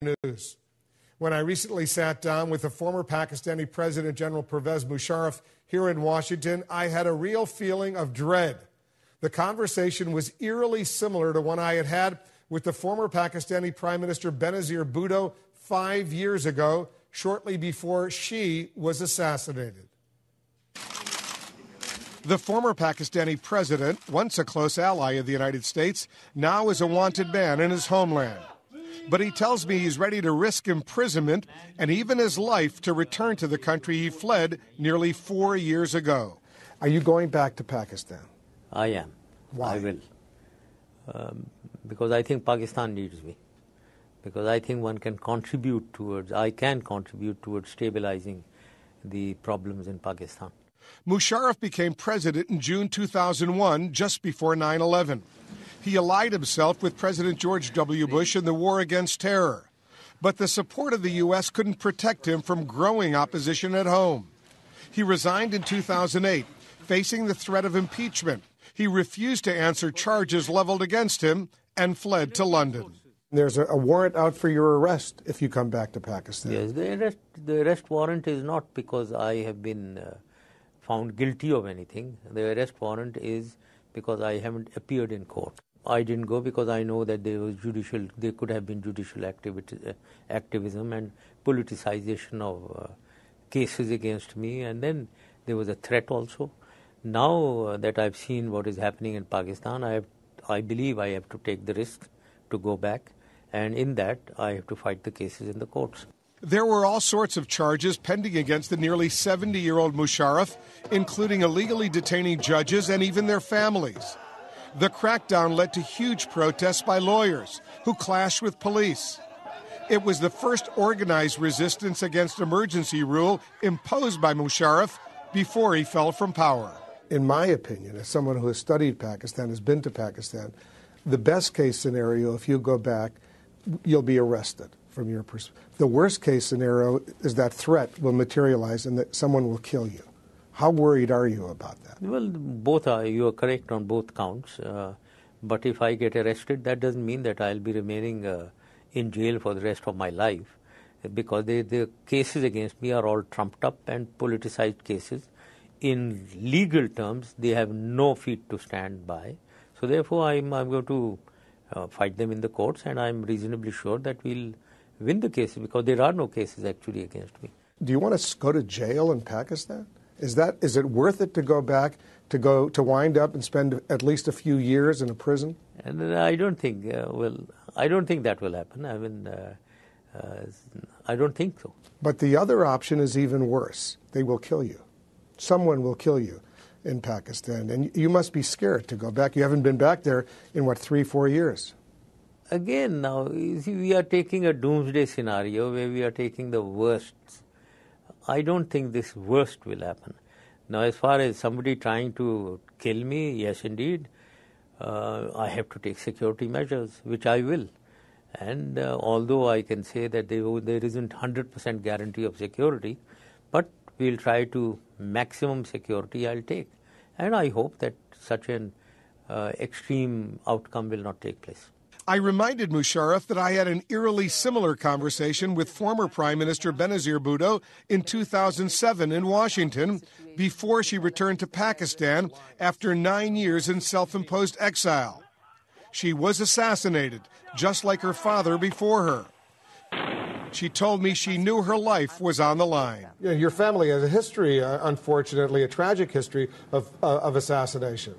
News. When I recently sat down with the former Pakistani President General Pervez Musharraf here in Washington, I had a real feeling of dread. The conversation was eerily similar to one I had had with the former Pakistani Prime Minister Benazir Bhutto 5 years ago, shortly before she was assassinated. The former Pakistani president, once a close ally of the United States, now is a wanted man in his homeland. But he tells me he's ready to risk imprisonment and even his life to return to the country he fled nearly 4 years ago. Are you going back to Pakistan? I am. Why? I will. Because I think Pakistan needs me. Because I think I can contribute towards stabilizing the problems in Pakistan. Musharraf became president in June 2001, just before 9/11. He allied himself with President George W. Bush in the war against terror. But the support of the U.S. couldn't protect him from growing opposition at home. He resigned in 2008, facing the threat of impeachment. He refused to answer charges leveled against him and fled to London. There's a warrant out for your arrest if you come back to Pakistan. Yes, the arrest warrant is not because I have been found guilty of anything. The arrest warrant is because I haven't appeared in court. I didn't go because I know that there could have been judicial activism and politicization of cases against me, and then there was a threat also. Now that I've seen what is happening in Pakistan, I believe I have to take the risk to go back, and in that I have to fight the cases in the courts. There were all sorts of charges pending against the nearly 70-year-old Musharraf, including illegally detaining judges and even their families. The crackdown led to huge protests by lawyers who clashed with police. It was the first organized resistance against emergency rule imposed by Musharraf before he fell from power. In my opinion, as someone who has studied Pakistan, has been to Pakistan, the best case scenario, if you go back, you'll be arrested from your perspective. The worst case scenario is that threat will materialize and that someone will kill you. How worried are you about that? Well, you are correct on both counts. But if I get arrested, that doesn't mean that I'll be remaining in jail for the rest of my life, because the cases against me are all trumped up and politicized cases. In legal terms, they have no feet to stand by. So therefore, I'm going to fight them in the courts, and I'm reasonably sure that we'll win the cases, because there are no cases actually against me. Do you want to go to jail in Pakistan? Is it worth it to go back, to wind up and spend at least a few years in a prison? And I don't think, I don't think that will happen. I mean, I don't think so. But the other option is even worse. They will kill you. Someone will kill you in Pakistan. And you must be scared to go back. You haven't been back there in, 3-4 years? Again, now, you see, we are taking a doomsday scenario where we are taking the worst. I don't think this worst will happen. Now, as far as somebody trying to kill me, yes, indeed, I have to take security measures, which I will. And although I can say that there isn't 100% guarantee of security, but we'll try to maximum security I'll take. And I hope that such an extreme outcome will not take place. I reminded Musharraf that I had an eerily similar conversation with former Prime Minister Benazir Bhutto in 2007 in Washington, before she returned to Pakistan after 9 years in self-imposed exile. She was assassinated, just like her father before her. She told me she knew her life was on the line. Yeah, your family has a history, unfortunately, a tragic history of assassination.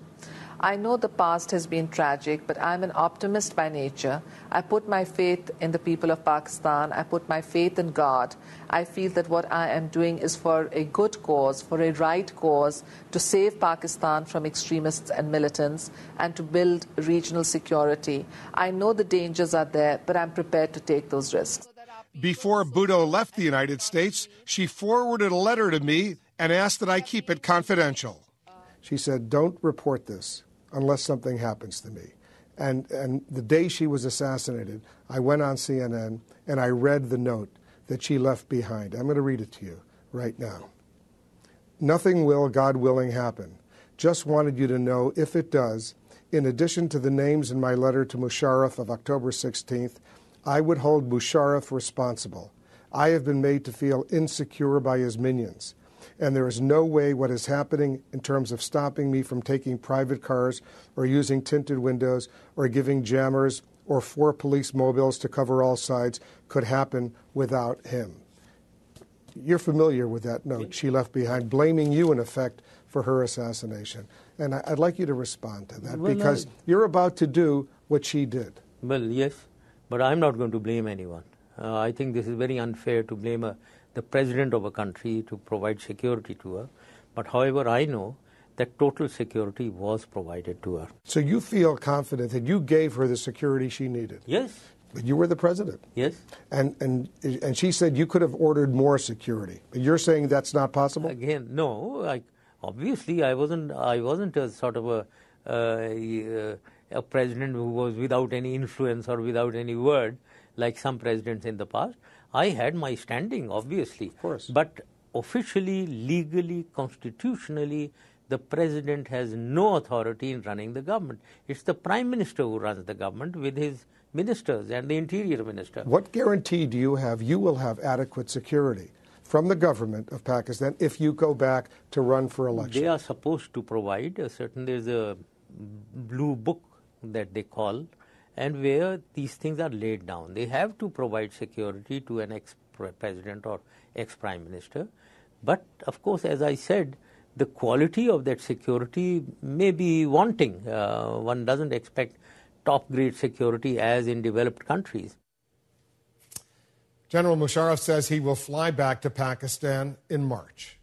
I know the past has been tragic, but I'm an optimist by nature. I put my faith in the people of Pakistan. I put my faith in God. I feel that what I am doing is for a good cause, for a right cause, to save Pakistan from extremists and militants and to build regional security. I know the dangers are there, but I'm prepared to take those risks. Before Bhutto left the United States, she forwarded a letter to me and asked that I keep it confidential. She said, "Don't report this unless something happens to me." And the day she was assassinated, I went on CNN and I read the note that she left behind. I'm going to read it to you right now. "Nothing will, God willing, happen. Just wanted you to know, if it does, in addition to the names in my letter to Musharraf of October 16th, I would hold Musharraf responsible. I have been made to feel insecure by his minions. And there is no way what is happening in terms of stopping me from taking private cars or using tinted windows or giving jammers or 4 police mobiles to cover all sides could happen without him. You're familiar with that note she left behind, blaming you, in effect, for her assassination. And I'd like you to respond to that, because you're about to do what she did. Well, yes, but I'm not going to blame anyone. I think this is very unfair to blame the president of a country to provide security to her. But however, I know that total security was provided to her. So you feel confident that you gave her the security she needed? Yes. But you were the president. Yes. And she said you could have ordered more security. But you're saying that's not possible? Again, no. Obviously, I wasn't a sort of a president who was without any influence or without any word, like some presidents in the past. I had my standing, obviously. Of course. But officially, legally, constitutionally, the president has no authority in running the government. It's the prime minister who runs the government with his ministers and the interior minister. What guarantee do you have you will have adequate security from the government of Pakistan if you go back to run for election? They are supposed to provide there's a blue book that they call, and where these things are laid down. They have to provide security to an ex-president or ex-prime minister. But, of course, as I said, the quality of that security may be wanting. One doesn't expect top-grade security as in developed countries. General Musharraf says he will fly back to Pakistan in March.